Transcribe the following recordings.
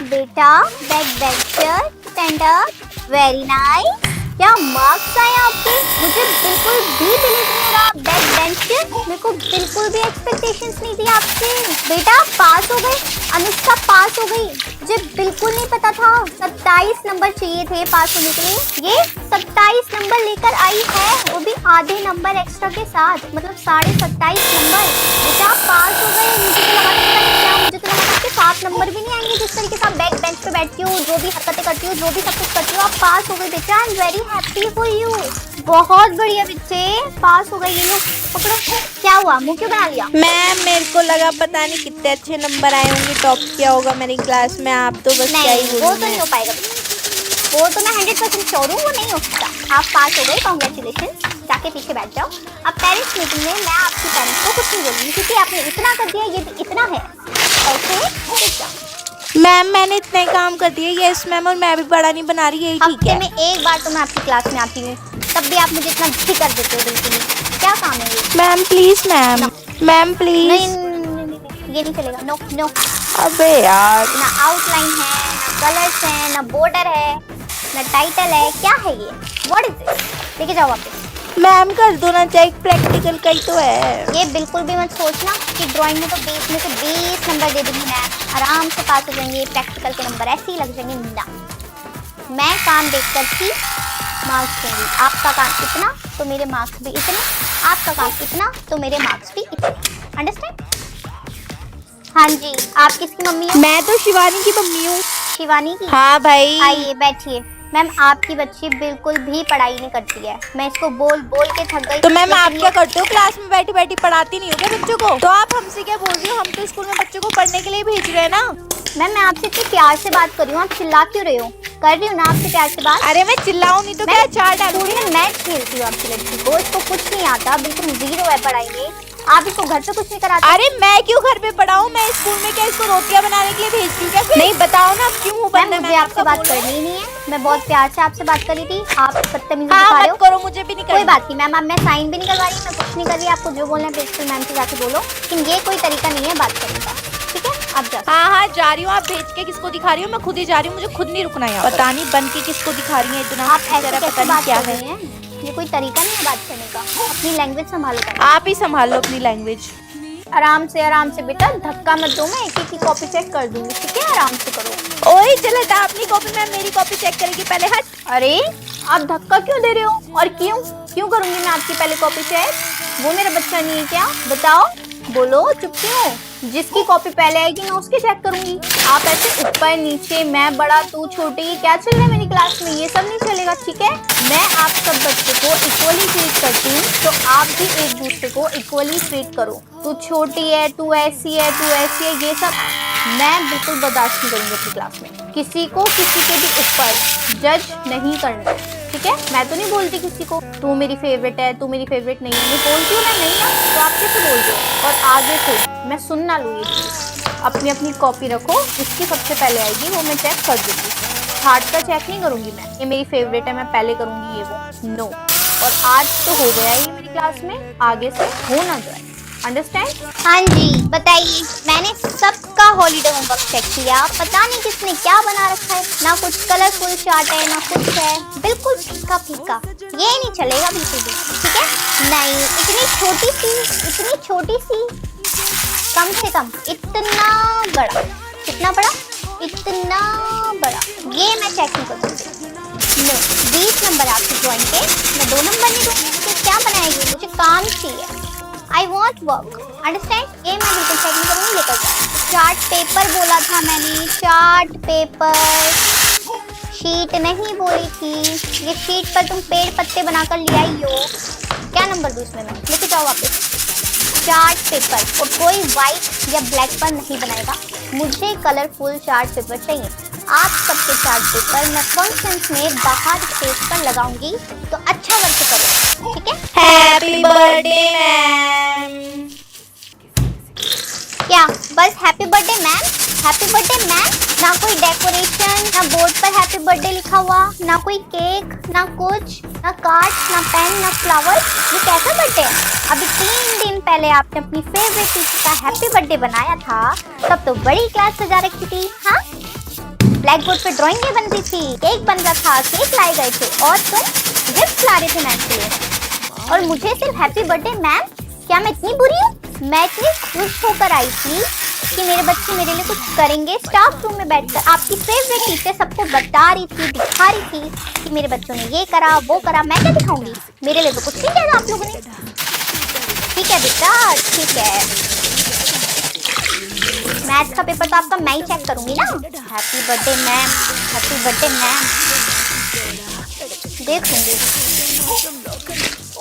बेटा back bencher stand up. Very nice. क्या marks आए आपके? मुझे बिल्कुल भी बिलीव नहीं हो रहा। बैक बेंचर, मेरे को बिल्कुल भी एक्सपेक्टेशंस नहीं थी आपसे। बेटा पास हो गए, अनुष्का पास हो गई। मुझे बिल्कुल नहीं पता था 27 नंबर चाहिए थे पास होने के लिए। ये 27 नंबर लेकर आई है, वो भी आधे नंबर एक्स्ट्रा के साथ, मतलब 27.5 नंबर। बेटा पास हो गए। मुझे तो लगा था पता नहीं क्या, मुझे तो लगा था कि 7 नंबर भी नहीं आएंगे। जिस तरीके से आप बैक बेंच पे बैठती हो, जो भी हरकतें करती हो, जो भी सब कुछ करती हो, आप पास हो गए बेटा। I am very happy for you. बहुत बढ़िया बच्चे, पास हो गए। ये लो पकड़ो। क्या हुआ, मुंह क्यों बना लिया? मैम मेरे को लगा पता नहीं कितने अच्छे नंबर आए होंगे, टॉप किया होगा मेरी क्लास में। आप तो बस क्या ही नहीं, वो बोलूं तो मैं। नहीं हो पाएगा। वो तो मैं 100% श्योर हूँ, वो नहीं हो सकता। आप पास हो गए, कॉन्ग्रेचुलेशन। जाके पीछे बैठ जाओ। अब पेरेंट्स मीटिंग में मैं आपकी पेरेंट्स को कुछ नहीं बोलूंगी, क्योंकि आपने इतना कर दिया, ये भी इतना है। ओके, ठीक है। मैम मैंने इतने काम कर दिए, यस मैम, और मैं भी बड़ा नहीं बना रही, यही ठीक हफ्ते है। में एक बार तो मैं आपकी क्लास में आती हूँ, तब भी आप मुझे इतना दुखी कर देते हो बिल्कुल ही। क्या काम है ये? Ma'am please ma'am, No. Ma'am नहीं प्लीज। नहीं, नहीं, नहीं, ये नहीं चलेगा। No no. अबे यार, ना आउटलाइन है, ना कलर्स है, ना बॉर्डर है, ना टाइटल है। क्या है ये? What is this? लेके जाओ वापस। मैम कर दो ना चेक, प्रैक्टिकल का ही तो है। ये बिल्कुल भी मत सोचना कि ड्राइंग में तो 20 में से 20 नंबर दे दूंगी मैं, आराम से पास हो जाएंगे। प्रैक्टिकल के नंबर ऐसे ही लग जाएंगे ना। मैं काम देखकर ही मार्क्स दूंगी। आपका काम इतना तो मेरे मार्क्स भी इतने, आपका काम इतना तो मेरे मार्क्स भी इतने। अंडरस्टैंड? हाँ जी। आप किसकी मम्मी हो? मैं तो शिवानी की मम्मी हूँ। शिवानी की? हाँ भाई। आइए बैठिए। मैम आपकी बच्ची बिल्कुल भी पढ़ाई नहीं करती है। मैं इसको बोल बोल के थक गई। तो मैम लेकिन आप ये- क्या करते हो क्लास में बैठी बैठी, पढ़ाती नहीं हो क्या बच्चों को? तो आप हमसे क्या बोल रही हो? हम तो स्कूल में बच्चों को पढ़ने के लिए भेज रहे हैं ना। मैम मैं आपसे इतने प्यार से बात कर रही हूँ, आप चिल्ला क्यों रहे हो? कर रही हूँ ना आपसे प्यार से बात। अरे मैं चिल्लाऊं नहीं तो क्या चार डालूं? स्कूल में मैच खेलती हूँ आपकी लड़की को, इसको कुछ नहीं आता, बिल्कुल जीरो है पढ़ाई में। आप इसको घर पे कुछ नहीं कराते? अरे मैं क्यों घर पे पढ़ाऊं? मैं स्कूल में क्या इसको रोटियां बनाने के लिए भेजती हूँ क्या? नहीं बताओ ना, आप क्यों मैम मुझे आपसे बात करनी ही नहीं है। मैं बहुत प्यार से आपसे बात कर रही थी, आप बदतमीजी दिखा हाँ रहे हो। मत करो, मुझे भी नहीं कोई करनी। बात नहीं मैम, अब मैं साइन भी नहीं करवा रही, मैं कुछ नहीं कर रही। आपको जो बोलना है प्रिंसिपल मैम से जाके बोलो, लेकिन ये कोई तरीका नहीं है बात करने का। ठीक है, आप जाओ। हाँ हाँ जा रही हूँ। आप भेज के किसको दिखा रही हो? मैं खुद ही जा रही हूँ, मुझे खुद नहीं रुकना यहाँ। पता नहीं बन के किसको दिखा रही है इतना। आप ऐसे जरा कैसे पता नहीं बात क्या कर है। रही हैं? ये कोई तरीका नहीं है बात करने का। अपनी लैंग्वेज संभालो पहले। आप ही संभाल लो अपनी लैंग्वेज। आराम से बेटा, धक्का मत दो। मैं एक की कॉपी चेक कर दूंगी, ठीक है? आराम से करो। ओए चले था अपनी कॉपी में, मेरी कॉपी चेक करेगी पहले। हट। अरे आप धक्का क्यों दे रहे हो? और क्यों क्यों करूंगी मैं आपकी पहले कॉपी चेक? वो मेरा बच्चा नहीं है क्या? बताओ, बोलो, चुप क्यों? जिसकी कॉपी पहले आएगी मैं उसकी चेक करूंगी। आप ऐसे ऊपर नीचे, मैं बड़ा तू छोटी, क्या चल रहा है मेरी क्लास में? ये सब नहीं चलेगा, ठीक है? मैं आप सब बच्चों को इक्वली ट्रीट करती हूँ, तो आप भी एक दूसरे को इक्वली ट्रीट करो। तू छोटी है, तू ऐसी है, तू ऐसी है, ये सब मैं बिल्कुल बर्दाश्त नहीं करूंगी अपनी क्लास में। किसी को किसी के भी ऊपर जज नहीं करना, ठीक है? मैं तो नहीं बोलती किसी को तू मेरी फेवरेट है, तू मेरी फेवरेट नहीं है। नहीं बोलती हूँ मैं, नहीं ना, तो आप कैसे बोल रहे हो? और आगे से मैं सुन ना लूँ ये चीज़। अपनी अपनी कॉपी रखो, इसकी सबसे पहले आएगी वो मैं चेक कर दूंगी। हार्ट का चेक नहीं करूंगी मैं, ये मेरी फेवरेट है मैं पहले करूंगी, ये वो नो। और आज तो हो गया ये मेरी क्लास में, आगे से हो ना जाए। अंडरस्टैंड? हाँ जी बताइए। मैंने सबका हॉलीडे होमवर्क चेक किया, पता नहीं किसने क्या बना रखा है। ना कुछ कलरफुल चार्ट है, ना कुछ है, बिल्कुल फीका फीका। ये नहीं चलेगा बिल्कुल भी, ठीक है? नहीं, इतनी छोटी सी, कम से कम इतना बड़ा। कितना बड़ा? इतना बड़ा। ये मैं चेक नहीं कर सकती। नो, 20 नंबर आपकी ड्राइंग के, मैं 2 नंबर नहीं दूंगी। तो क्या बनाएगी? मुझे काम चाहिए। I want work, understand? ये मैं बिल्कुल चेक नहीं करूँगी, लेकर जाओ। चार्ट पेपर बोला था मैंने, चार्ट पेपर, शीट नहीं बोली थी। ये शीट पर तुम पेड़ पत्ते बनाकर ले आई हो। क्या नंबर दूँ इसमें मैं? लेके जाओ वापस। चार्ट पेपर, और कोई व्हाइट या ब्लैक पर नहीं बनाएगा, मुझे कलरफुल चार्ट पेपर चाहिए। आप सबके चार्ट पेपर मैं फंक्शंस में बाहर स्टेज पर लगाऊंगी, तो अच्छा वर्क करो, ठीक है? Happy birthday ma'am. क्या बस happy birthday ma'am? Happy birthday ma'am? ना कोई डेकोरेशन, ना बोर्ड पर हैप्पी बर्थडे लिखा हुआ, ना कोई केक, ना कुछ, ना कार्ड, ना पेन, ना फ्लावर। ये कैसा बर्थडे है? अभी 3 दिन पहले आपने अपनी फेवरेट टीचर का हैप्पी बर्थडे बनाया था, तब तो बड़ी क्लास सजा रखी थी। हाँ ब्लैक बोर्ड पे ड्राइंगें बन रही थी, केक बन रहा था, केक लाए गए थे और तुम गिफ्ट ला रहे थे मैम के लिए। और मुझे सिर्फ हैप्पी बर्थडे मैम, क्या मैं इतनी बुरी हूँ? मैं इतनी खुश होकर आई थी कि मेरे बच्चे मेरे लिए कुछ करेंगे। स्टाफ रूम में बैठकर आपकी फेवरेट टीचर सबको बता रही थी, दिखा रही थी कि मेरे बच्चों ने ये करा वो करा। मैं क्या दिखाऊंगी? मेरे लिए तो कुछ नहीं किया आप लोगों ने। ठीक है बेटा, ठीक है, मैथ्स का पेपर तो आपका मैं ही चेक करूंगी ना। Happy birthday ma'am, happy birthday ma'am, देख लूंगी।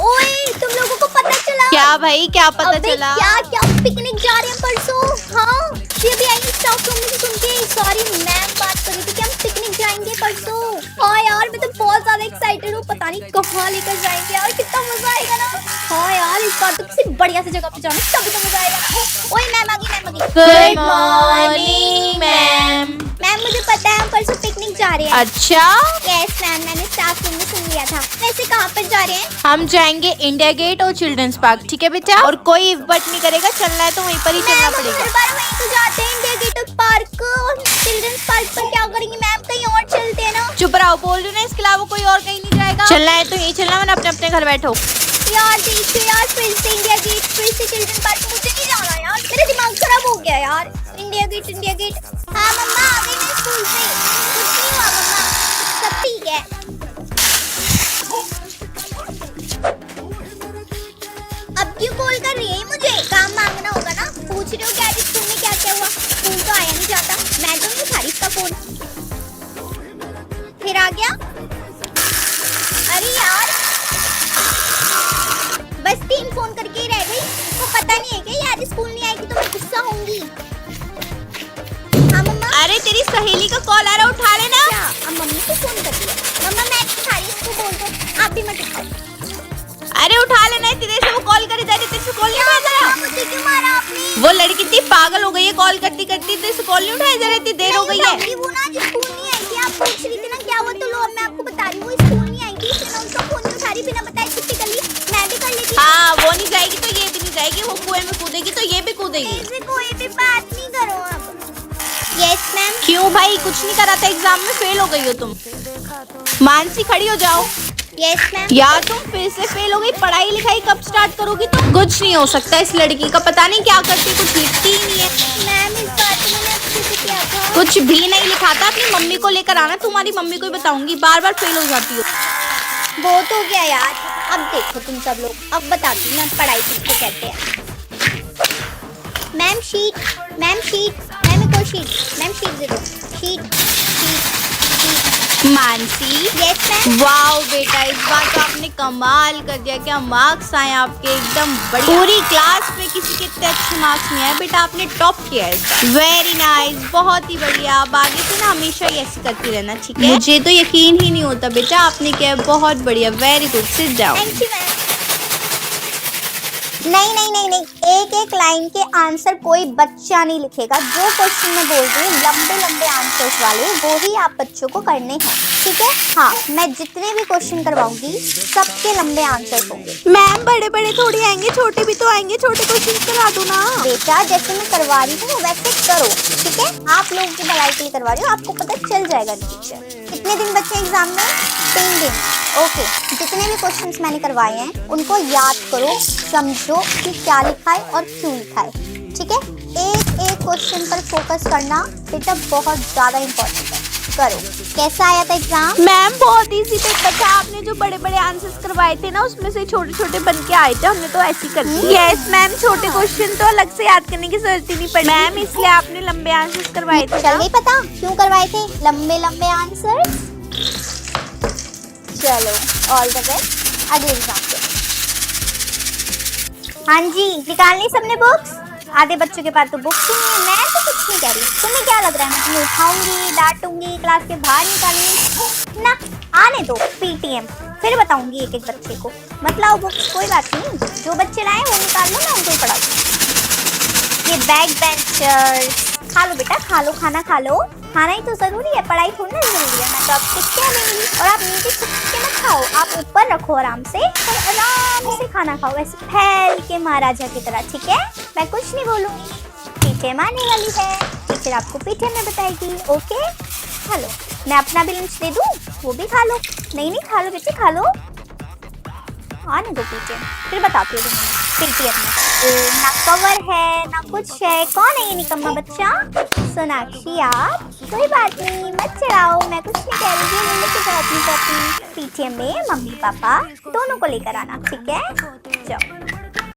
ओए तुम लोगों को पता चला? क्या भाई, क्या पता अबे चला? क्या पिकनिक जा रहे हैं परसों? हाँ ये भी आई स्टाफ रूम में सुन के। सॉरी मैम बात कर रही थी कि हम पिकनिक जाएंगे परसों। हाँ यार मैं तो बहुत ज्यादा एक्साइटेड हूँ, पता नहीं कहाँ लेकर जाएंगे यार, कितना मजा आएगा ना। हाँ यार इस बार तो किसी बढ़िया सी जगह पे जाना, तभी तो मजा आएगा ना। ओए मैम आ गई, मैम आ गई। Good morning ma'am. मैम मुझे पता है हम परसों पिकनिक जा रहे हैं। अच्छा, यस मैम, मैंने स्टाफ रूम में सुन लिया था। वैसे कहाँ पर जा रहे हैं? हम जाएंगे इंडिया गेट और चिल्ड्रंस पार्क, ठीक है बेटा? और कोई इफ बट नहीं करेगा, चलना है तो वहीं पर ही चलना मैम पड़ेगा। हर बार वहीं तो जाते हैं, इंडिया गेट और पार्क और चिल्ड्रंस पार्क पर क्या करेंगे मैम? कहीं और चलते हैं ना। चुप रहो, बोल रही हूँ ना, इसके अलावा कोई और कहीं नहीं जाएगा। चलना है तो यहीं चलना, वरना अपने अपने घर बैठो। यार देखिए यार, फिर से इंडिया गेट, फिर से चिल्ड्रन पार्क, मुझे नहीं जाना यार, मेरा दिमाग खराब हो गया यार। India Gate, India Gate. हाँ मम्मा आ गई मैं स्कूल से, कुछ नहीं हुआ मम्मा, सब ठीक है। अब क्यों कॉल कर रही है मुझे? काम मांगना होगा ना। पूछ रही हो क्या स्कूल में क्या क्या हुआ? स्कूल तो आया नहीं जाता, मैं तो नहीं उठा रही इसका फोन। फिर आ गया? अरे यार बस 3 फोन करके ही रह गई। तो पता नहीं है क्या ये आज स्कूल नहीं आएगी तो मैं गुस्सा होंगी। हाँ मम्मा। अरे तेरी सहेली का कॉल आ रहा, उठा लेना। क्या? अब मम्मी को फोन कर दिया। मम्मा मैं उठा रही, इसको बोल दो, आप भी मत उठाओ। अरे उठा लेना, तेरे से वो कॉल करे जा रही, तेरे से कॉल नहीं उठाया जा रहा। मुझे क्यों मारा आपने? वो लड़की इतनी पागल हो गई है, कॉल करती करती तेरे से कॉल नहीं उठाया जा रहा, इतनी देर हो गई है। नहीं, वो ना आज स्कूल नहीं आई थी, आप पूछ रही थी ना क्या हुआ, तो लो मैं आपको बता रही हूँ, वो स्कूल नहीं आई थी, इसलिए मैं उसका फोन नहीं उठा रही, बिना बताए छुट्टी कर ली। मैं भी कर लेती। हाँ वो नहीं जाएगी तो ये भी नहीं जाएगी, वो कुएं में कूदेगी तो ये भी कूदेगी। ऐसे कोई भी बात नहीं करो आप। Yes ma'am. क्यों भाई, कुछ नहीं करा था, एग्जाम में फेल हो गई हो तुम। मानसी खड़ी हो जाओ। Yes ma'am. यार तुम फिर से फेल हो गई, पढ़ाई लिखाई कब स्टार्ट करोगी तुम? कुछ नहीं हो सकता इस लड़की का, पता नहीं क्या करती, कुछ लिखती ही नहीं है। मैम इस बार तो मैंने अच्छे से किया था। कुछ भी नहीं लिखा था, अपनी मम्मी को लेकर आना, तुम्हारी मम्मी को ही बताऊंगी, बार बार फेल हो जाती हो। बहुत हो गया यार, अब देखो तुम सब लोग, अब बताती हूँ मैं पढ़ाई किसको कहते हैं। Ma'am sheet, ma'am sheet, ma'am एक और शीट, मैम शीट दे दो, sheet sheet sheet. Mansi. Yes ma'am. Wow बेटा, इस बार तो आपने कमाल कर दिया, क्या मार्क्स आए आपके, एकदम बढ़िया। पूरी क्लास में किसी के इतने अच्छे मार्क्स नहीं आए, बेटा आपने टॉप किया है। वेरी नाइस, बहुत ही बढ़िया। अब आगे से ना हमेशा ही ऐसे करती रहना, ठीक है? मुझे तो यकीन ही नहीं होता बेटा, आपने किया बहुत बढ़िया, very good, sit down. Thank you ma'am. नहीं नहीं नहीं नहीं, एक एक लाइन के आंसर कोई बच्चा नहीं लिखेगा। जो क्वेश्चन मैं बोल रही हूँ लंबे लंबे आंसर्स वाले, वो ही आप बच्चों को करने हैं, ठीक है? हाँ मैं जितने भी क्वेश्चन करवाऊंगी सबके लंबे आंसर्स होंगे। मैम बड़े बड़े थोड़ी आएंगे, छोटे भी तो आएंगे, छोटे क्वेश्चन करा दो ना। बेटा जैसे मैं करवा रही हूँ वैसे करो, ठीक है? आप लोगों की भलाई के लिए करवा रही हूँ, आपको पता चल जाएगा टीचर। कितने दिन बचे एग्जाम में? 3 दिन। ओके, जितने भी क्वेश्चंस मैंने करवाए हैं उनको याद करो, समझो कि क्या लिखा है और क्यों लिखा है, ठीक है? एक एक क्वेश्चन पर फोकस करना बेटा बहुत ज्यादा इम्पोर्टेंट है। करो। कैसा आया था एग्जाम? मैम बहुत इजी पेपर था, आपने जो बड़े बड़े आंसर्स करवाए थे ना उसमें से छोटे छोटे बन के आए थे, हमने तो ऐसे ही कर दिया। यस मैम, छोटे क्वेश्चन तो अलग से याद करने की जरूरत ही नहीं पड़ी मैम, इसलिए आपने लंबे आंसर्स करवाए थे। चल गई पता क्यों करवाए थे लंबे लंबे आंसर? चलो ऑल द बेस्ट अगले एग्जाम के। हाँ जी, निकाल ली सबने बुक्स? आधे बच्चों के पास तो बुक्स ही नहीं है। मैं तो कुछ नहीं कह रही, तुम्हें क्या लग रहा है मैं तुम्हें उठाऊंगी, डांटूंगी, क्लास के बाहर निकालूंगी? ना, आने दो पीटीएम, फिर बताऊंगी एक एक बच्चे को। मत लाओ बुक्स, कोई बात नहीं, जो बच्चे लाए वो निकाल लो, मैं उनको ही पढ़ा दूँ। ये बैक बेंचर्स, खा लो बेटा, खा लो, खाना खा लो, खाना ही तो जरूरी है, पढ़ाई थोड़ी ना जरूरी है। मैं तो आपको क्या देंगी, और आप नीचे छुप के मत खाओ, आप ऊपर रखो आराम से और आराम से खाना खाओ, ऐसे फैल के महाराजा की तरह, ठीक है? मैं कुछ नहीं बोलूंगी, पीछे आने वाली है, टीचर आपको पीछे में बताएगी, ओके? खा लो। मैं अपना भी लंच दे दूँ, वो भी खा लो। नहीं नहीं खा लो बेटे, खा लो। आने दो पीछे, फिर बताती हूँ तुम्हें पेटीएम में। ना कवर है ना कुछ है, कौन है ये निकम्मा बच्चा? सोनाक्षी आप, कोई बात नहीं मत चढ़ाओ, मैं कुछ नहीं कह रही, ये लेके जाओ अपनी कॉपी। पेटीएम में मम्मी पापा दोनों को लेकर आना, ठीक है? जाओ।